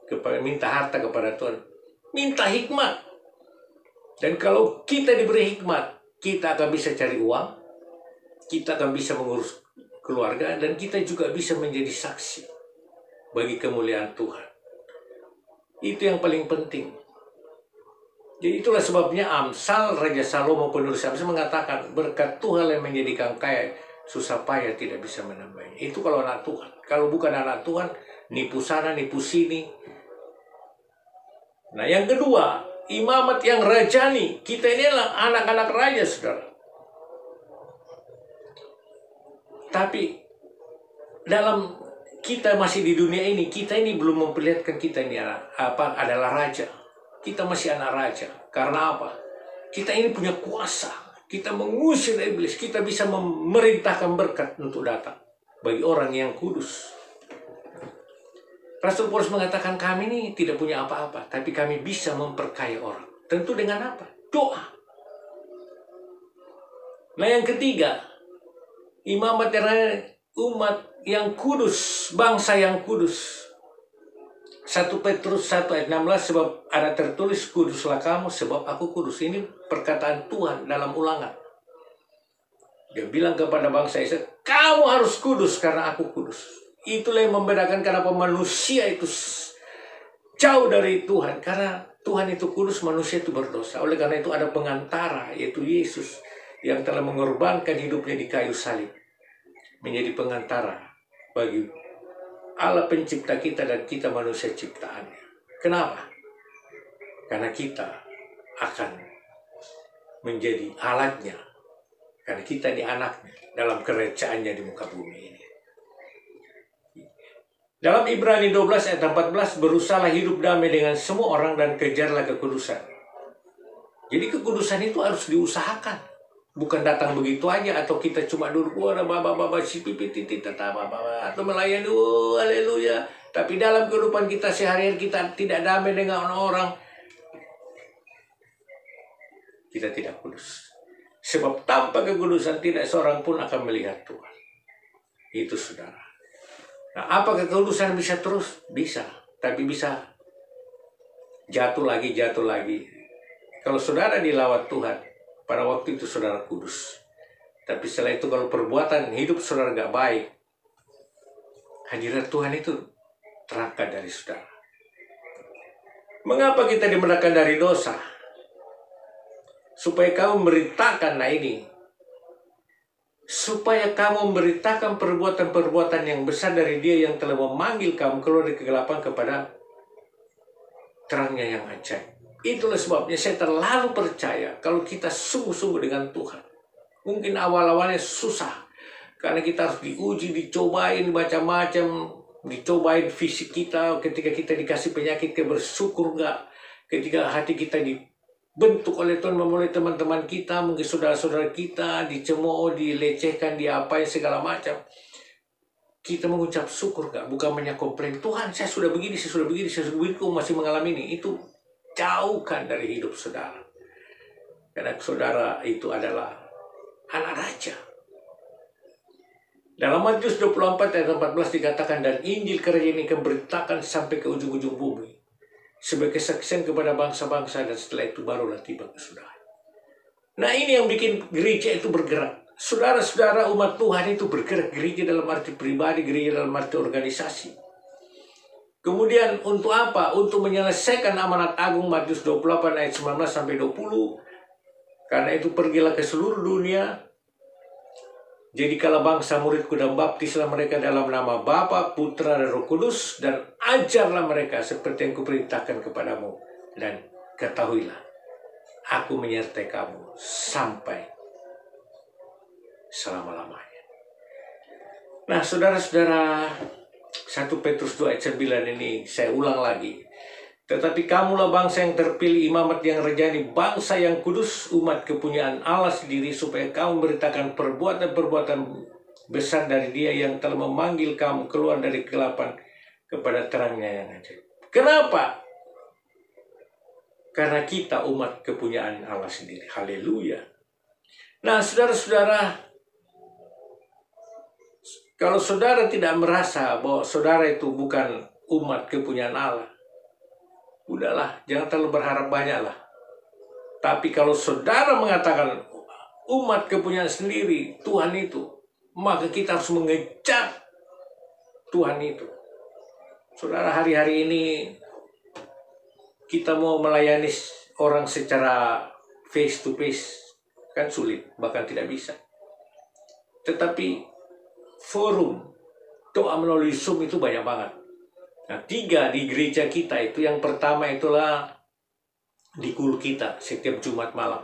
kepada minta harta kepada Tuhan. Minta hikmat. Dan kalau kita diberi hikmat, kita akan bisa cari uang, kita akan bisa mengurus keluarga, dan kita juga bisa menjadi saksi bagi kemuliaan Tuhan. Itu yang paling penting. Jadi itulah sebabnya Amsal Raja Salomo penulis Amsal mengatakan, berkat Tuhan yang menjadikan kaya, susah payah tidak bisa menambahnya. Itu kalau anak Tuhan. Kalau bukan anak Tuhan, nipu sana, nipu sini. Nah, yang kedua, imamat yang rajani. Kita ini adalah anak-anak raja, saudara. Tapi dalam kita masih di dunia ini, kita ini belum memperlihatkan kita ini adalah raja. Kita masih anak raja. Karena apa? Kita ini punya kuasa. Kita mengusir iblis. Kita bisa memerintahkan berkat untuk datang bagi orang yang kudus. Rasul Paulus mengatakan kami ini tidak punya apa-apa, tapi kami bisa memperkaya orang. Tentu dengan apa? Doa. Nah, yang ketiga, imamat umat yang kudus, bangsa yang kudus. 1 Petrus 1 ayat 16, sebab ada tertulis, kuduslah kamu sebab aku kudus. Ini perkataan Tuhan dalam Ulangan. Dia bilang kepada bangsa Israel, kamu harus kudus karena aku kudus. Itulah yang membedakan kenapa manusia itu jauh dari Tuhan. Karena Tuhan itu kudus, manusia itu berdosa. Oleh karena itu ada pengantara, yaitu Yesus, yang telah mengorbankan hidupnya di kayu salib. Menjadi pengantara bagi Allah pencipta kita dan kita manusia ciptaannya. Kenapa? Karena kita akan menjadi alatnya. Karena kita di anaknya dalam kerajaannya di muka bumi ini. Dalam Ibrani 12 ayat 14, berusahalah hidup damai dengan semua orang dan kejarlah kekudusan. Jadi kekudusan itu harus diusahakan. Bukan datang begitu aja, atau kita cuma duduk, baba si pipi titit atau melayani, haleluya. Tapi dalam kehidupan kita sehari-hari kita tidak damai dengan orang, kita tidak kudus. Sebab tanpa kekudusan tidak seorang pun akan melihat Tuhan. Itu saudara. Nah, apakah kekudusan bisa terus? Bisa, tapi bisa jatuh lagi. Kalau saudara dilawat Tuhan, pada waktu itu saudara kudus. Tapi setelah itu kalau perbuatan hidup saudara gak baik, hadirat Tuhan itu terangkat dari saudara. Mengapa kita dimenangkan dari dosa? Supaya kamu memberitakan, nah ini, supaya kamu memberitakan perbuatan-perbuatan yang besar dari Dia yang telah memanggil kamu keluar dari kegelapan kepada terangnya yang ajaib. Itulah sebabnya saya terlalu percaya kalau kita sungguh-sungguh dengan Tuhan. Mungkin awal-awalnya susah, karena kita harus diuji, dicobain macam-macam, dicobain fisik kita. Ketika kita dikasih penyakit, kita bersyukur enggak? Ketika hati kita dibentuk oleh Tuhan, memulai teman-teman kita, mungkin saudara-saudara kita, dicemooh, dilecehkan, diapain segala macam, kita mengucap syukur enggak? Bukan banyak komplain, Tuhan saya sudah begini, kok masih mengalami ini. Itu jauhkan dari hidup saudara. Karena saudara itu adalah anak raja. Dalam Matius 24 ayat 14 dikatakan, dan Injil kerajaan ini akan beritakan sampai ke ujung-ujung bumi, sebagai kesaksian kepada bangsa-bangsa, dan setelah itu barulah tiba ke saudara. Nah, ini yang bikin gereja itu bergerak. Saudara-saudara umat Tuhan itu bergerak. Gereja dalam arti pribadi, gereja dalam arti organisasi. Kemudian untuk apa? Untuk menyelesaikan amanat agung Matius 28 ayat 19 sampai 20. Karena itu pergilah ke seluruh dunia. Jadikanlah bangsa muridku dan baptislah mereka dalam nama Bapa, Putra, dan Roh Kudus, dan ajarlah mereka seperti yang kuperintahkan kepadamu. Dan ketahuilah, aku menyertai kamu sampai selama-lamanya. Nah, saudara-saudara, 1 Petrus 2 ayat 9 ini saya ulang lagi. Tetapi kamulah bangsa yang terpilih, imamat yang rejani, bangsa yang kudus, umat kepunyaan Allah sendiri, supaya kamu memberitakan perbuatan-perbuatan besar dari Dia yang telah memanggil kamu keluar dari kegelapan kepada terangnya yang ajaib. Kenapa? Karena kita umat kepunyaan Allah sendiri. Haleluya. Nah, saudara-saudara, kalau saudara tidak merasa bahwa saudara itu bukan umat kepunyaan Allah, udahlah, jangan terlalu berharap banyaklah. Tapi kalau saudara mengatakan umat kepunyaan sendiri, Tuhan itu, maka kita harus mengejar Tuhan itu. Saudara, hari-hari ini kita mau melayani orang secara face to face kan sulit, bahkan tidak bisa. Tetapi forum doa melalui Zoom itu banyak banget. Nah, 3 di gereja kita itu, yang pertama itulah di kul kita setiap Jumat malam.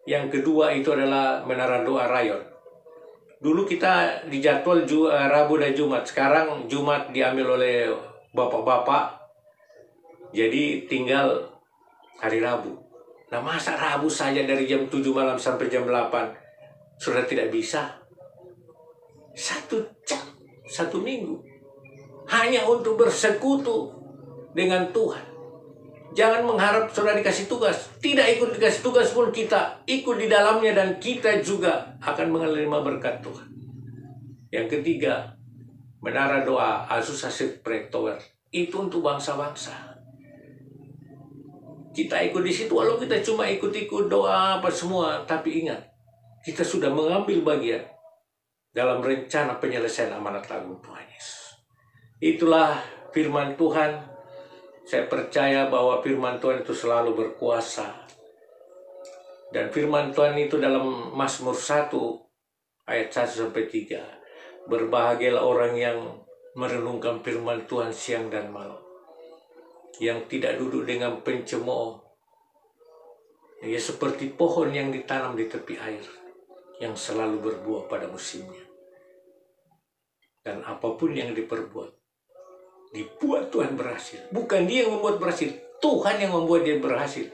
Yang kedua itu adalah Menara Doa Rayon. Dulu kita dijadwal Rabu dan Jumat, sekarang Jumat diambil oleh bapak-bapak, jadi tinggal hari Rabu. Nah, masa Rabu saja dari jam 7 malam sampai jam 8 sudah tidak bisa? 1 jam, 1 minggu, hanya untuk bersekutu dengan Tuhan. Jangan mengharap saudara dikasih tugas. Tidak ikut dikasih tugas pun kita ikut di dalamnya, dan kita juga akan menerima berkat Tuhan. Yang ketiga, Menara Doa Associated Prayer Tower. Itu untuk bangsa-bangsa. Kita ikut di situ, walau kita cuma ikut-ikut doa apa semua, tapi ingat, kita sudah mengambil bagian dalam rencana penyelesaian amanat agung Tuhan Yesus. Itulah firman Tuhan. Saya percaya bahwa firman Tuhan itu selalu berkuasa. Dan firman Tuhan itu dalam Mazmur 1 ayat 1-3. Berbahagialah orang yang merenungkan firman Tuhan siang dan malam, yang tidak duduk dengan pencemooh, ya seperti pohon yang ditanam di tepi air, yang selalu berbuah pada musimnya. Dan apapun yang diperbuat, dibuat Tuhan berhasil. Bukan dia yang membuat berhasil, Tuhan yang membuat dia berhasil.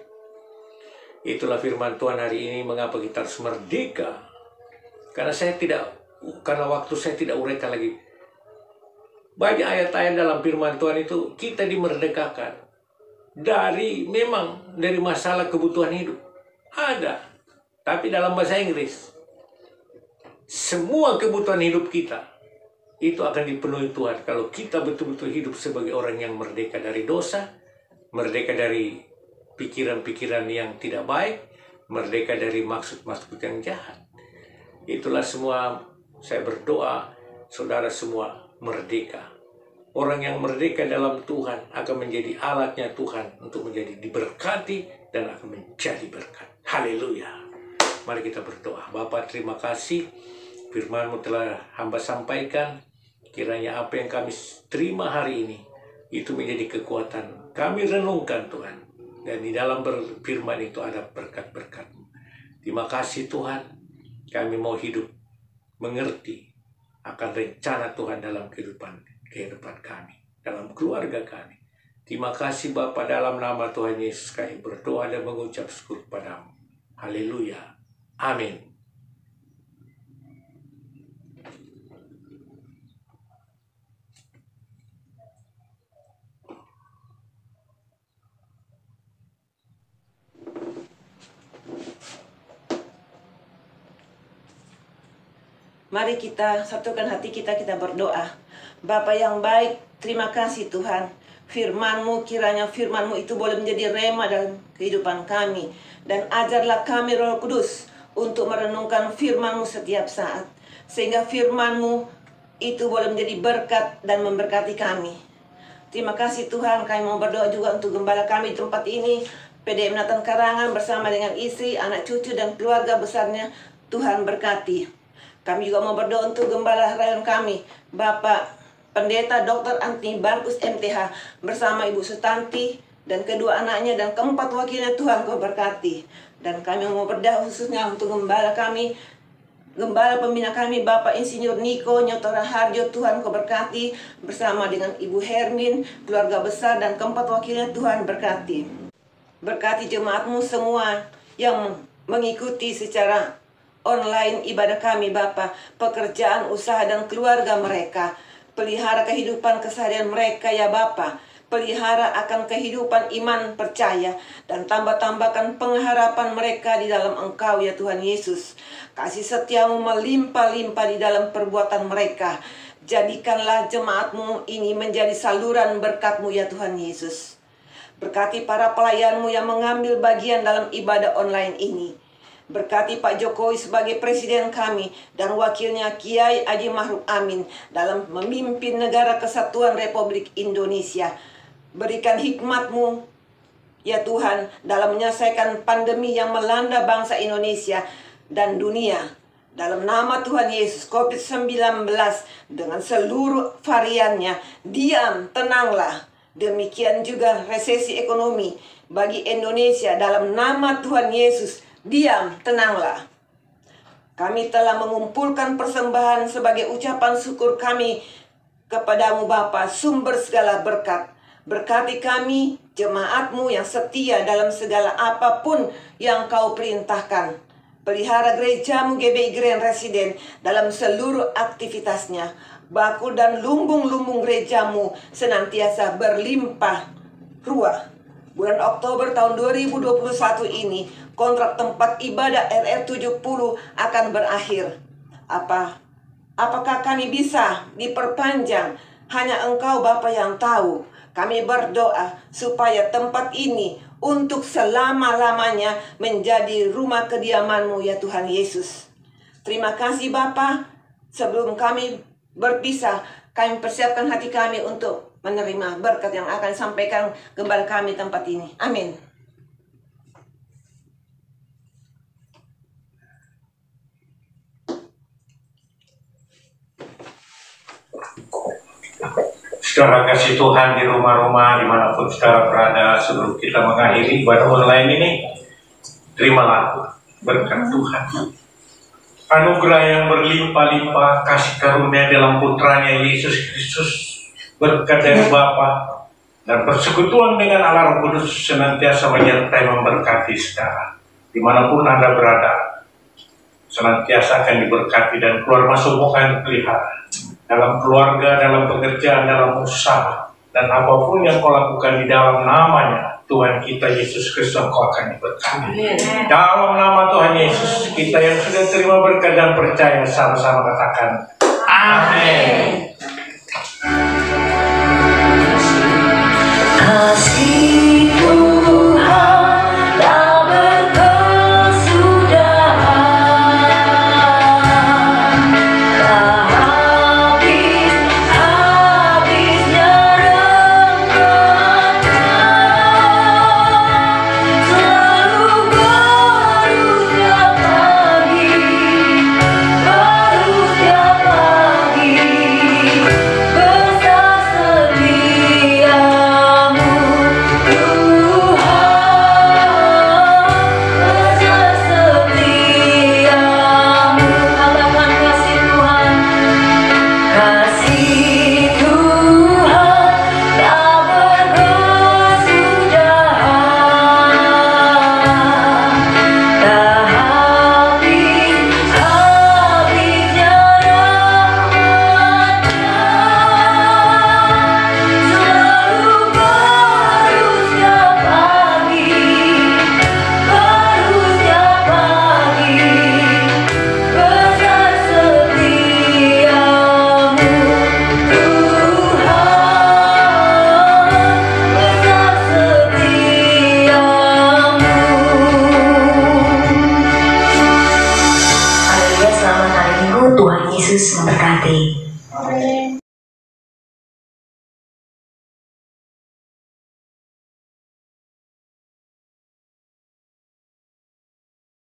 Itulah firman Tuhan hari ini, mengapa kita harus merdeka. Karena waktu saya tidak uraikan lagi. Banyak ayat-ayat dalam firman Tuhan itu kita dimerdekakan dari masalah kebutuhan hidup. Ada, tapi dalam bahasa Inggris, semua kebutuhan hidup kita itu akan dipenuhi Tuhan kalau kita betul-betul hidup sebagai orang yang merdeka dari dosa, merdeka dari pikiran-pikiran yang tidak baik, merdeka dari maksud-maksud yang jahat. Itulah semua saya berdoa saudara semua merdeka. Orang yang merdeka dalam Tuhan akan menjadi alatnya Tuhan untuk menjadi diberkati dan akan menjadi berkat. Haleluya. Mari kita berdoa. Bapa, terima kasih firman-Mu telah hamba sampaikan. Kiranya apa yang kami terima hari ini itu menjadi kekuatan. Kami renungkan Tuhan. Dan di dalam firman itu ada berkat-berkat-Mu. Terima kasih Tuhan. Kami mau hidup mengerti akan rencana Tuhan dalam kehidupan kami, dalam keluarga kami. Terima kasih Bapa, dalam nama Tuhan Yesus kami berdoa dan mengucap syukur padamu. Haleluya. Amin. Mari kita satukan hati kita berdoa. Bapa yang baik, terima kasih Tuhan. Firman-Mu, kiranya firman-Mu itu boleh menjadi rema dalam kehidupan kami. Dan ajarlah kami Roh Kudus untuk merenungkan firman-Mu setiap saat. Sehingga firman-Mu itu boleh menjadi berkat dan memberkati kami. Terima kasih Tuhan, kami mau berdoa juga untuk gembala kami di tempat ini, PDM Nathan Karangan bersama dengan istri, anak cucu dan keluarga besarnya. Tuhan berkati. Kami juga mau berdoa untuk gembala rayon kami, Bapak Pendeta Dr. Antoni Barkus MTH bersama Ibu Sutanti dan kedua anaknya dan keempat wakilnya Tuhan Kau berkati. Dan kami mau berdoa khususnya untuk gembala kami, gembala pembina kami Bapak Insinyur Niko Nyotora Harjo, Tuhan Kau berkati, bersama dengan Ibu Hermin, keluarga besar dan keempat wakilnya Tuhan berkati. Berkati jemaat-Mu semua yang mengikuti secara online ibadah kami Bapa, pekerjaan, usaha dan keluarga mereka. Pelihara kehidupan keseharian mereka ya Bapa. Pelihara akan kehidupan iman percaya dan tambahkan pengharapan mereka di dalam Engkau ya Tuhan Yesus. Kasih setiamu melimpah-limpah di dalam perbuatan mereka. Jadikanlah jemaat-Mu ini menjadi saluran berkat-Mu ya Tuhan Yesus. Berkati para pelayan-Mu yang mengambil bagian dalam ibadah online ini. Berkati Pak Jokowi sebagai presiden kami dan wakilnya Kiai Haji Ma'ruf Amin dalam memimpin negara kesatuan Republik Indonesia. Berikan hikmat-Mu ya Tuhan dalam menyelesaikan pandemi yang melanda bangsa Indonesia dan dunia. Dalam nama Tuhan Yesus, COVID-19 dengan seluruh variannya, diam, tenanglah. Demikian juga resesi ekonomi bagi Indonesia, dalam nama Tuhan Yesus, diam, tenanglah. Kami telah mengumpulkan persembahan sebagai ucapan syukur kami kepadamu Bapa, sumber segala berkat. Berkati kami, jemaat-Mu yang setia dalam segala apapun yang Kau perintahkan. Pelihara gereja-Mu GBI Grand Residen dalam seluruh aktivitasnya. Bakul dan lumbung-lumbung gereja-Mu senantiasa berlimpah ruah. Bulan Oktober tahun 2021 ini, kontrak tempat ibadah RR70 akan berakhir. Apakah kami bisa diperpanjang? Hanya Engkau Bapa yang tahu. Kami berdoa supaya tempat ini untuk selama-lamanya menjadi rumah kediaman-Mu ya Tuhan Yesus. Terima kasih Bapa. Sebelum kami berpisah, kami persiapkan hati kami untuk menerima berkat yang akan disampaikan gembala kami tempat ini. Amin. Saudara kasih Tuhan di rumah-rumah dimanapun saudara berada, sebelum kita mengakhiri ibadah online ini, terimalah berkat Tuhan. Anugerah yang berlimpah-limpah, kasih karunia dalam putranya Yesus Kristus, berkat dari Bapa dan persekutuan dengan Allah Roh Kudus senantiasa menyertai memberkati saudara. Dimanapun Anda berada, senantiasa akan diberkati dan keluar masuk akan dipelihara. Dalam keluarga, dalam pekerjaan, dalam usaha, dan apapun yang kau lakukan di dalam namanya Tuhan kita Yesus Kristus, kau akan diberkati. Dalam nama Tuhan Yesus, kita yang sudah terima berkat dan percaya sama-sama katakan amin. Kasih Tuhan tak berkesudahan, tak habis-habisnya rahmat-Nya, selalu baru setiap pagi, besar setiamu Tuhan Yesus memberkati.